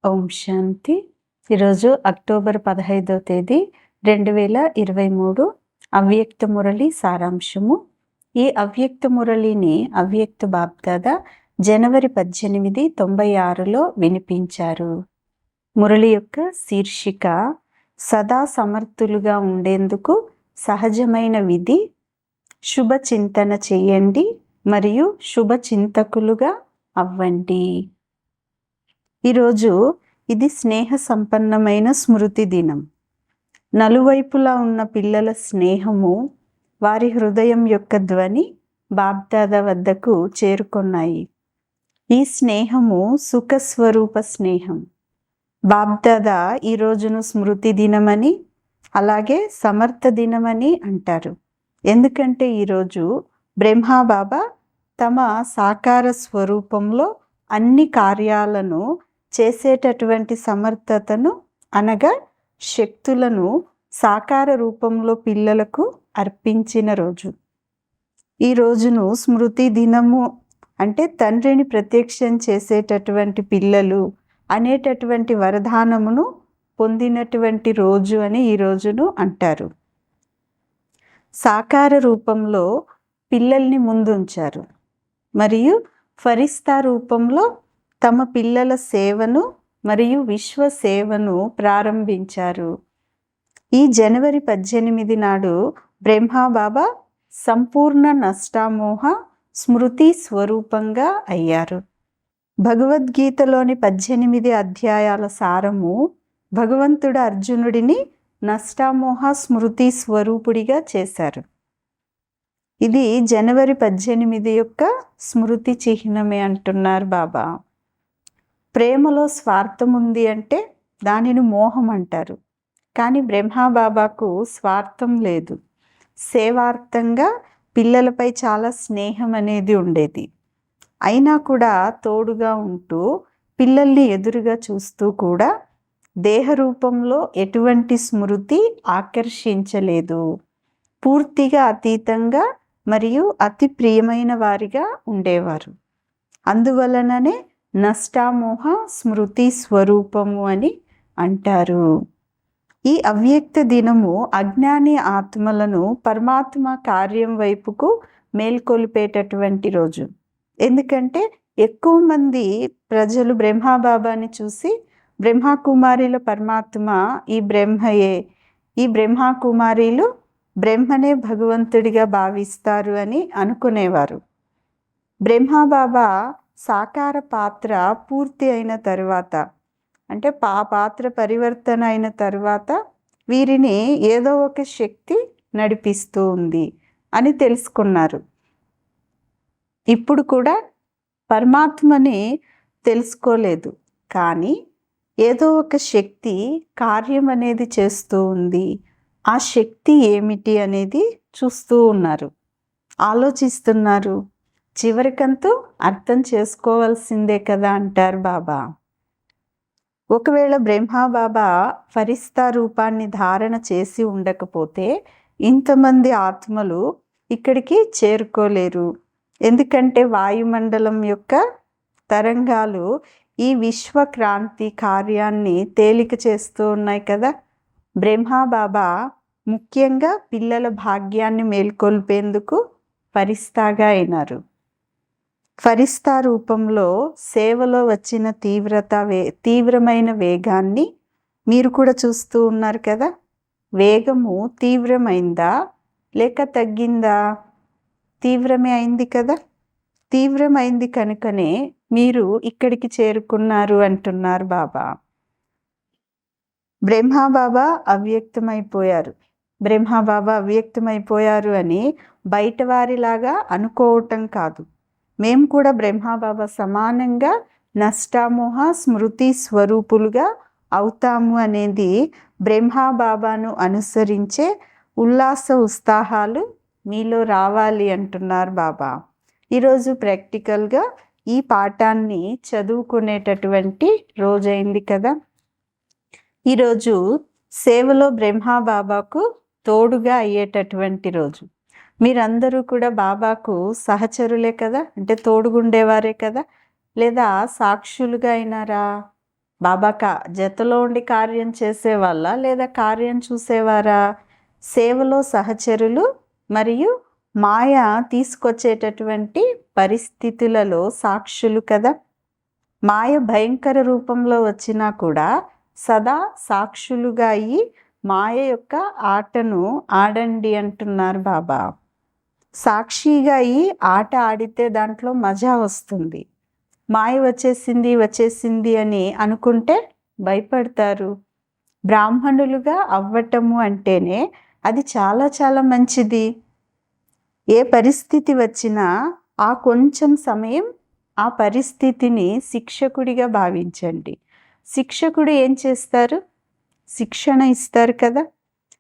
ఓం శాంతి. ఈరోజు అక్టోబర్ 15వ తేదీ 2023 అవ్యక్త మురళి సారాంశము. ఈ అవ్యక్త మురళిని అవ్యక్త బాప్దాదా జనవరి 18, 96లో వినిపించారు. మురళి యొక్క శీర్షిక సదా సమర్థులుగా ఉండేందుకు సహజమైన విధి, శుభ చింతన చేయండి మరియు శుభ చింతకులుగా అవ్వండి. ఈరోజు ఇది స్నేహ సంపన్నమైన స్మృతి దినం. నలువైపులా ఉన్న పిల్లల స్నేహము, వారి హృదయం యొక్క ధ్వని బాప్దాదా వద్దకు చేరుకున్నాయి. ఈ స్నేహము సుఖస్వరూప స్నేహం. బాప్దాదా ఈ రోజును స్మృతి దినమని, అలాగే సమర్థ దినమని అంటారు. ఎందుకంటే ఈరోజు బ్రహ్మాబాబా తమ సాకార స్వరూపంలో అన్ని కార్యాలను చేసేటటువంటి సమర్థతను అనగా శక్తులను సాకార రూపంలో పిల్లలకు అర్పించిన రోజు. ఈ రోజును స్మృతి దినము అంటే తండ్రిని ప్రత్యక్షం చేసేటటువంటి పిల్లలు అనేటటువంటి వరదానమును పొందినటువంటి రోజు అని ఈ రోజును అంటారు. సాకార రూపంలో పిల్లల్ని ముందుంచారు మరియు ఫరిస్తా రూపంలో తమ పిల్లల సేవను మరియు విశ్వ సేవను ప్రారంభించారు. ఈ జనవరి 18 నాడు బ్రహ్మాబాబా సంపూర్ణ నష్టామోహ స్మృతి స్వరూపంగా అయ్యారు. భగవద్గీతలోని 18 అధ్యాయాల సారము భగవంతుడు అర్జునుడిని నష్టామోహ స్మృతి స్వరూపుడిగా చేశారు. ఇది జనవరి 18 యొక్క స్మృతి చిహ్నమే అంటున్నారు బాబా. ప్రేమలో స్వార్థం ఉంది అంటే దానిని మోహం అంటారు. కానీ బ్రహ్మాబాబాకు స్వార్థం లేదు. సేవార్థంగా పిల్లలపై చాలా స్నేహం అనేది ఉండేది. అయినా కూడా తోడుగా ఉంటూ పిల్లల్ని ఎదురుగా చూస్తూ కూడా దేహ రూపంలో ఎటువంటి స్మృతి ఆకర్షించలేదు. పూర్తిగా అతీతంగా మరియు అతి ప్రియమైన వారిగా ఉండేవారు. అందువలననే నష్టామోహ స్మృతి స్వరూపము అని అంటారు. ఈ అవ్యక్త దినము అజ్ఞాని ఆత్మలను పరమాత్మ కార్యం వైపుకు మేల్కొల్పేటటువంటి రోజు. ఎందుకంటే ఎక్కువ మంది ప్రజలు బ్రహ్మాబాబాని చూసి బ్రహ్మకుమారిల పరమాత్మ ఈ బ్రహ్మయే, ఈ బ్రహ్మకుమారీలు బ్రహ్మనే భగవంతుడిగా భావిస్తారు అని అనుకునేవారు. బ్రహ్మాబాబా సాకార పాత్ర పూర్తి అయిన తరువాత అంటే పాత్ర పరివర్తన అయిన తరువాత వీరిని ఏదో ఒక శక్తి నడిపిస్తూ ఉంది అని తెలుసుకున్నారు. ఇప్పుడు కూడా పరమాత్మని తెలుసుకోలేదు, కానీ ఏదో ఒక శక్తి కార్యం అనేది చేస్తూ ఉంది. ఆ శక్తి ఏమిటి అనేది చూస్తూ ఉన్నారు, ఆలోచిస్తున్నారు. చివరికంతూ అర్థం చేసుకోవాల్సిందే కదా అంటారు బాబా. ఒకవేళ బ్రహ్మాబాబా ఫరిస్తా రూపాన్ని ధారణ చేసి ఉండకపోతే ఇంతమంది ఆత్మలు ఇక్కడికి చేరుకోలేరు. ఎందుకంటే వాయుమండలం యొక్క తరంగాలు ఈ విశ్వక్రాంతి కార్యాన్ని తేలిక చేస్తూ ఉన్నాయి కదా. బ్రహ్మాబాబా ముఖ్యంగా పిల్లల భాగ్యాన్ని మేల్కొల్పేందుకు ఫరిస్తాగా అయినారు. ఫరిస్తా రూపంలో సేవలో వచ్చిన తీవ్రమైన వేగాన్ని మీరు కూడా చూస్తూ ఉన్నారు కదా. వేగము తీవ్రమైందా లేక తగ్గిందా? తీవ్రమే అయింది కదా. తీవ్రమైంది కనుకనే మీరు ఇక్కడికి చేరుకున్నారు అంటున్నారు బాబా. బ్రహ్మాబాబా అవ్యక్తమైపోయారు. బ్రహ్మాబాబా అవ్యక్తమైపోయారు అని బయట వారిలాగా అనుకోవటం కాదు. మేము కూడా బ్రహ్మాబాబా సమానంగా నష్టామోహ స్మృతి స్వరూపులుగా అవుతాము అనేది బ్రహ్మాబాబాను అనుసరించే ఉల్లాస ఉత్సాహాలు మీలో రావాలి అంటున్నారు బాబా. ఈరోజు ప్రాక్టికల్గా ఈ పాఠాన్ని చదువుకునేటటువంటి రోజైంది కదా. ఈరోజు సేవలో బ్రహ్మాబాబాకు తోడుగా అయ్యేటటువంటి రోజు. మీరందరూ కూడా బాబాకు సహచరులే కదా, అంటే తోడుగుండేవారే కదా, లేదా సాక్షులుగా అయినారా? బాబా జతలో ఉండి కార్యం చేసేవాళ్ళ లేదా కార్యం చూసేవారా? సేవలో సహచరులు మరియు మాయ తీసుకొచ్చేటటువంటి పరిస్థితులలో సాక్షులు కదా. మాయ భయంకర రూపంలో వచ్చినా కూడా సదా సాక్షులుగా అయ్యి మాయ యొక్క ఆటను ఆడండి అంటున్నారు బాబా. సాక్షిగా అయ్యి ఆట ఆడితే దాంట్లో మజా వస్తుంది. మాయ వచ్చేసింది అని అనుకుంటే భయపడతారు. బ్రాహ్మణులుగా అవ్వటము అంటేనే అది చాలా చాలా మంచిది. ఏ పరిస్థితి వచ్చినా ఆ కొంచెం సమయం ఆ పరిస్థితిని శిక్షకుడిగా భావించండి. శిక్షకుడు ఏం చేస్తారు? శిక్షణ ఇస్తారు కదా.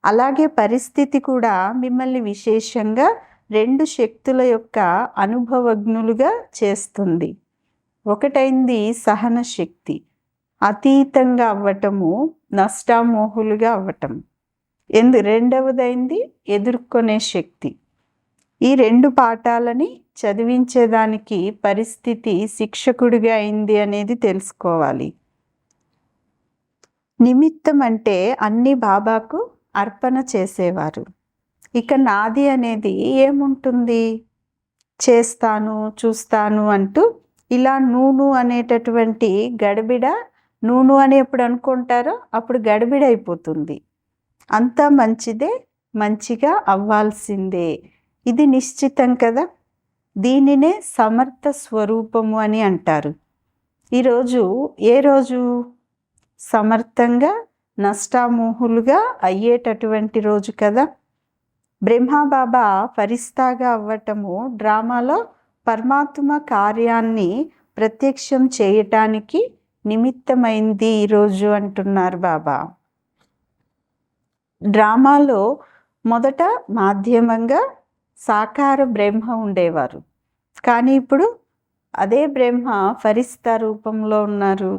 అలాగే పరిస్థితి కూడా మిమ్మల్ని విశేషంగా 2 శక్తుల యొక్క అనుభవజ్ఞులుగా చేస్తుంది. ఒకటైంది సహన శక్తి, అతీతంగా అవ్వటము, నష్టామోహులుగా అవ్వటం. రెండవదైంది ఎదుర్కొనే శక్తి. ఈ 2 పాఠాలని చదివించేదానికి పరిస్థితి శిక్షకుడిగా అయింది అనేది తెలుసుకోవాలి. నిమిత్తం అంటే అన్ని బాబాకు అర్పణ చేసేవారు. ఇక నాది అనేది ఏముంటుంది? చేస్తాను, చూస్తాను అంటూ ఇలా నూను అనేటటువంటి గడిబిడ, నూను అని ఎప్పుడు అనుకుంటారో అప్పుడు గడిబిడ అయిపోతుంది. అంతా మంచిదే, మంచిగా అవ్వాల్సిందే, ఇది నిశ్చితం కదా. దీనినే సమర్థ స్వరూపము అని అంటారు. ఈరోజు ఏ రోజు? సమర్థంగా నష్టామోహులుగా అయ్యేటటువంటి రోజు కదా. బ్రహ్మబాబా ఫరిస్తాగా అవ్వటము డ్రామాలో పరమాత్మ కార్యాన్ని ప్రత్యక్షం చేయటానికి నిమిత్తమైంది ఈరోజు అంటున్నారు బాబా. డ్రామాలో మొదట మాధ్యమంగా సాకార బ్రహ్మ ఉండేవారు, కానీ ఇప్పుడు అదే బ్రహ్మ ఫరిస్తా రూపంలో ఉన్నారు.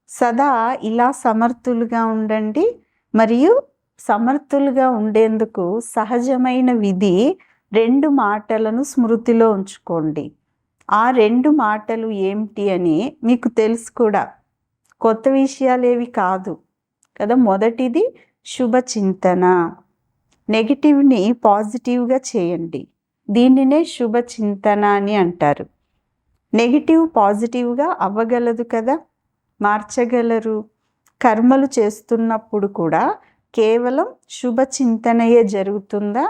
సదా ఇలా సమర్థులుగా ఉండండి. మరియు సమర్థులుగా ఉండేందుకు సహజమైన విధి 2 మాటలను స్మృతిలో ఉంచుకోండి. ఆ 2 మాటలు ఏమిటి అని మీకు తెలుసు కూడా, కొత్త విషయాలేవి కాదు కదా. మొదటిది శుభ చింతన. నెగిటివ్ని పాజిటివ్గా చేయండి. దీనినే శుభ చింతన అని అంటారు. నెగిటివ్ పాజిటివ్గా అవ్వగలదు కదా, మార్చగలరు. కర్మలు చేస్తున్నప్పుడు కూడా కేవలం శుభ చింతనయే జరుగుతుందా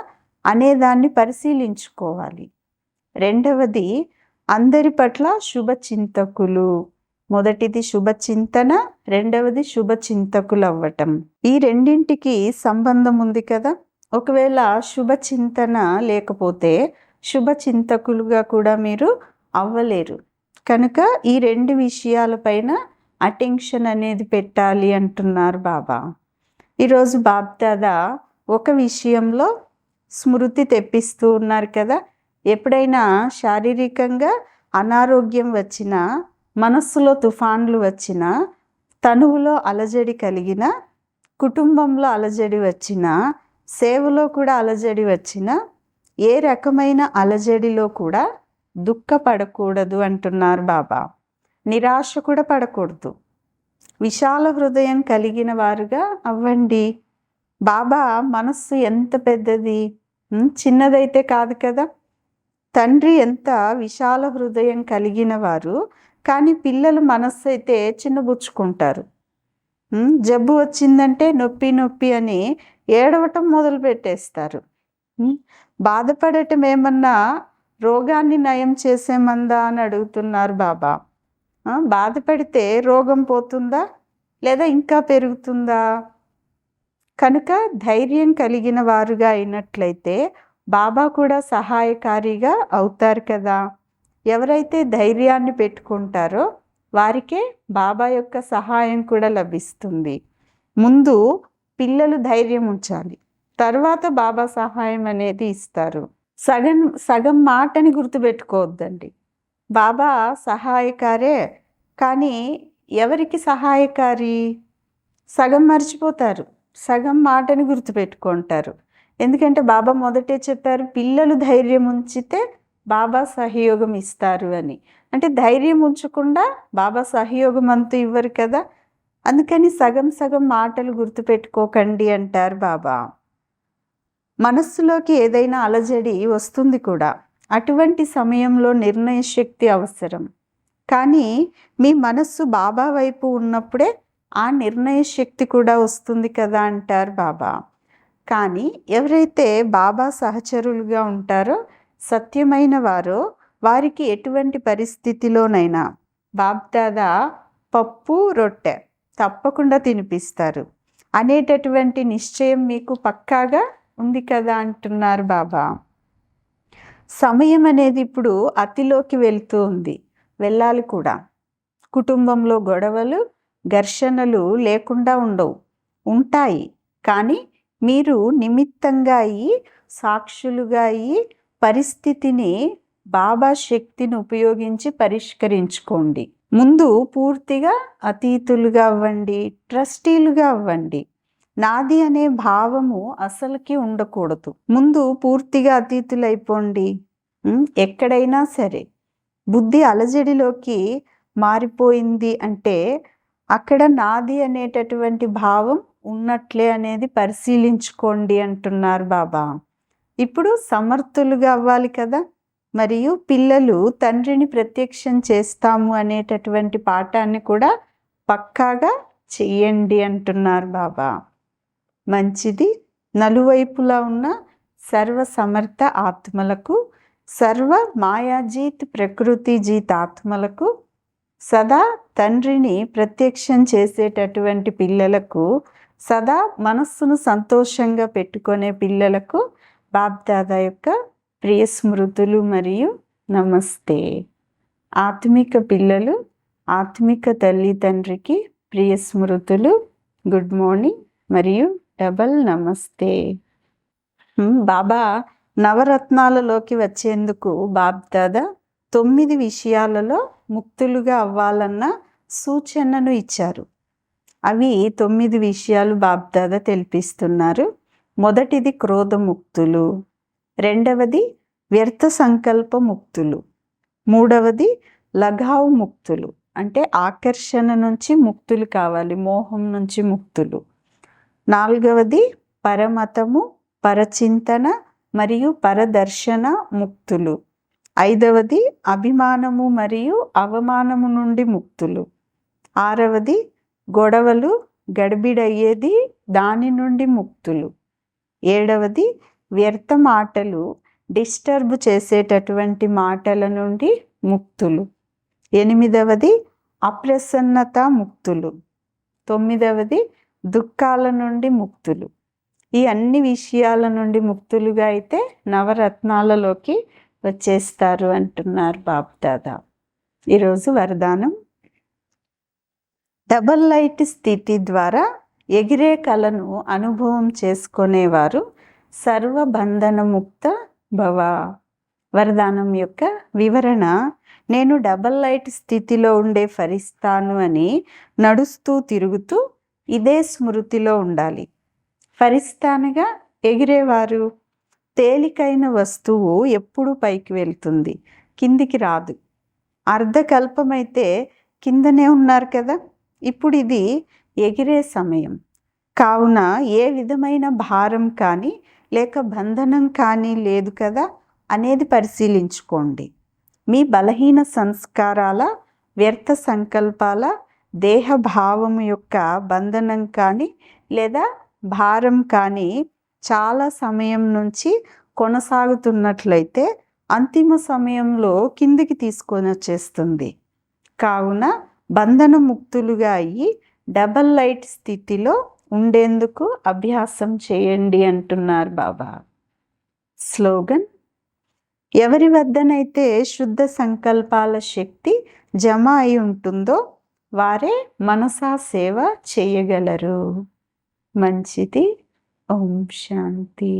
అనేదాన్ని పరిశీలించుకోవాలి. రెండవది అందరి పట్ల శుభ చింతకులు. మొదటిది శుభ చింతన, రెండవది శుభ చింతకులు అవ్వటం. ఈ రెండింటికి సంబంధం ఉంది కదా. ఒకవేళ శుభ చింతన లేకపోతే శుభ చింతకులుగా కూడా మీరు అవ్వలేరు. కనుక ఈ 2 విషయాలపైన అటెన్షన్ అనేది పెట్టాలి అంటున్నారు బాబా. ఈరోజు బాబ్దాదా ఒక విషయంలో స్మృతి తెప్పిస్తూ ఉన్నారు కదా. ఎప్పుడైనా శారీరకంగా అనారోగ్యం వచ్చినా, మనస్సులో తుఫాన్లు వచ్చినా, తనువులో అలజడి కలిగిన, కుటుంబంలో అలజడి వచ్చినా, సేవలో కూడా అలజడి వచ్చినా, ఏ రకమైన అలజడిలో కూడా దుఃఖపడకూడదు అంటున్నారు బాబా. నిరాశ కూడా పడకూడదు. విశాల హృదయం కలిగిన వారుగా అవ్వండి. బాబా మనస్సు ఎంత పెద్దది, చిన్నదైతే కాదు కదా. తండ్రి ఎంత విశాల హృదయం కలిగిన వారు, కానీ పిల్లలు మనస్సు అయితే చిన్నబుచ్చుకుంటారు. జబ్బు వచ్చిందంటే నొప్పి నొప్పి అని ఏడవటం మొదలు పెట్టేస్తారు. బాధపడటం ఏమన్నా రోగాన్ని నయం చేసేమందా అని అడుగుతున్నారు బాబా. బాధపడితే రోగం పోతుందా లేదా ఇంకా పెరుగుతుందా? కనుక ధైర్యం కలిగిన వారుగా అయినట్లయితే బాబా కూడా సహాయకారిగా అవుతారు కదా. ఎవరైతే ధైర్యాన్ని పెట్టుకుంటారో వారికే బాబా యొక్క సహాయం కూడా లభిస్తుంది. ముందు పిల్లలు ధైర్యం ఉంచాలి, తర్వాత బాబా సహాయం అనేది ఇస్తారు. సగం మాటని గుర్తుపెట్టుకోవద్దండి. బాబా సహాయకారే, కానీ ఎవరికి సహాయకారి? సగం మర్చిపోతారు, సగం మాటని గుర్తుపెట్టుకుంటారు. ఎందుకంటే బాబా మొదటే చెప్పారు, పిల్లలు ధైర్యం ఉంచితే బాబా సహయోగం ఇస్తారు అని. అంటే ధైర్యం ఉంచకుండా బాబా సహయోగం అంతూ ఇవ్వరు కదా. అందుకని సగం సగం మాటలు గుర్తుపెట్టుకోకండి అంటారు బాబా. మనస్సులోకి ఏదైనా అలజడి వస్తుంది కూడా. అటువంటి సమయంలో నిర్ణయ శక్తి అవసరం. కానీ మీ మనస్సు బాబా వైపు ఉన్నప్పుడే ఆ నిర్ణయ శక్తి కూడా వస్తుంది కదా అంటారు బాబా. కానీ ఎవరైతే బాబా సహచరులుగా ఉంటారో, సత్యమైన వారో, వారికి ఎటువంటి పరిస్థితిలోనైనా బాబ్దాదా పప్పు రొట్టె తప్పకుండా తినిపిస్తారు అనేటటువంటి నిశ్చయం మీకు పక్కాగా ఉంది కదా అంటున్నారు బాబా. సమయం అనేది ఇప్పుడు అతిలోకి వెళ్తూ ఉంది, వెళ్ళాలి కూడా. కుటుంబంలో గొడవలు, ఘర్షణలు లేకుండా ఉండవు, ఉంటాయి. కానీ మీరు నిమిత్తంగా అయ్యి, సాక్షులుగా అయ్యి, పరిస్థితిని బాబా శక్తిని ఉపయోగించి పరిష్కరించుకోండి. ముందు పూర్తిగా అతీతులుగా అవ్వండి, ట్రస్టీలుగా అవ్వండి. నాది అనే భావము అసలుకి ఉండకూడదు. ముందు పూర్తిగా అతీతులైపోండి. ఎక్కడైనా సరే బుద్ధి అలజడిలోకి మారిపోయింది అంటే అక్కడ నాది అనేటటువంటి భావం ఉన్నట్లే అనేది పరిశీలించుకోండి అంటున్నారు బాబా. ఇప్పుడు సమర్థులుగా అవ్వాలి కదా. మరియు పిల్లలు తండ్రిని ప్రత్యక్షం చేస్తాము అనేటటువంటి పాఠాన్ని కూడా పక్కాగా చెయ్యండి అంటున్నారు బాబా. మంచిది. నలువైపులా ఉన్న సర్వ సమర్థ ఆత్మలకు, సర్వ మాయాజీత్ ప్రకృతి జీత్ ఆత్మలకు, సదా తండ్రిని ప్రత్యక్షం చేసేటటువంటి పిల్లలకు, సదా మనస్సును సంతోషంగా పెట్టుకునే పిల్లలకు బాబ్దాదా యొక్క ప్రియ స్మృతులు మరియు నమస్తే. ఆత్మిక పిల్లలు, ఆత్మిక తల్లి తండ్రికి ప్రియ స్మృతులు, గుడ్ మార్నింగ్ మరియు డబల్ నమస్తే. బాబా నవరత్నాలలోకి వచ్చేందుకు బాబ్దాదా 9 విషయాలలో ముక్తులుగా అవ్వాలన్న సూచనను ఇచ్చారు. అవి 9 విషయాలు బాబ్దాదా తెలిపిస్తున్నారు. మొదటిది క్రోధముక్తులు, రెండవది వ్యర్థ సంకల్ప ముక్తులు, మూడవది లఘావు ముక్తులు, అంటే ఆకర్షణ నుంచి ముక్తులు కావాలి, మోహం నుంచి ముక్తులు, నాలుగవది పరమతము, పరచింతన మరియు పరదర్శన ముక్తులు, ఐదవది అభిమానము మరియు అవమానము నుండి ముక్తులు, ఆరవది గొడవలు గడిబిడయ్యేది దాని నుండి ముక్తులు, ఏడవది వ్యర్థ మాటలు డిస్టర్బ్ చేసేటటువంటి మాటల నుండి ముక్తులు, ఎనిమిదవది అప్రసన్నత ముక్తులు, తొమ్మిదవది దుఃఖాల నుండి ముక్తులు. ఈ అన్ని విషయాల నుండి ముక్తులుగా అయితే నవరత్నాలలోకి వచ్చేస్తారు అంటున్నారు బాబ్దాదా. ఈరోజు వరదానం. డబల్ లైట్ స్థితి ద్వారా ఎగిరే కళను అనుభవం చేసుకునేవారు సర్వబంధనముక్త భవ. వరదానం యొక్క వివరణ. నేను డబల్ లైట్ స్థితిలో ఉండే ఫరిస్తాను అని నడుస్తూ తిరుగుతూ ఇదే స్మృతిలో ఉండాలి. ఫరిస్తానుగా ఎగిరేవారు. తేలికైన వస్తువు ఎప్పుడు పైకి వెళ్తుంది, కిందికి రాదు. అర్ధకల్పమైతే కిందనే ఉన్నారు కదా. ఇప్పుడు ఇది ఎగిరే సమయం కావున ఏ విధమైన భారం కానీ లేక బంధనం కానీ లేదు కదా అనేది పరిశీలించుకోండి. మీ బలహీన సంస్కారాల, వ్యర్థ సంకల్పాల, దేహభావము యొక్క బంధనం కానీ లేదా భారం కానీ చాలా సమయం నుంచి కొనసాగుతున్నట్లయితే అంతిమ సమయంలో కిందికి తీసుకొని వచ్చేస్తుంది. కావున బంధన ముక్తులుగా అయ్యి డబల్ లైట్ స్థితిలో ఉండేందుకు అభ్యాసం చేయండి అంటున్నారు బాబా. స్లోగన్. ఎవరి వద్దనైతే శుద్ధ సంకల్పాల శక్తి జమ అయి ఉంటుందో వారే మనసా సేవ చేయగలరు. మంచిది. ఓం శాంతి.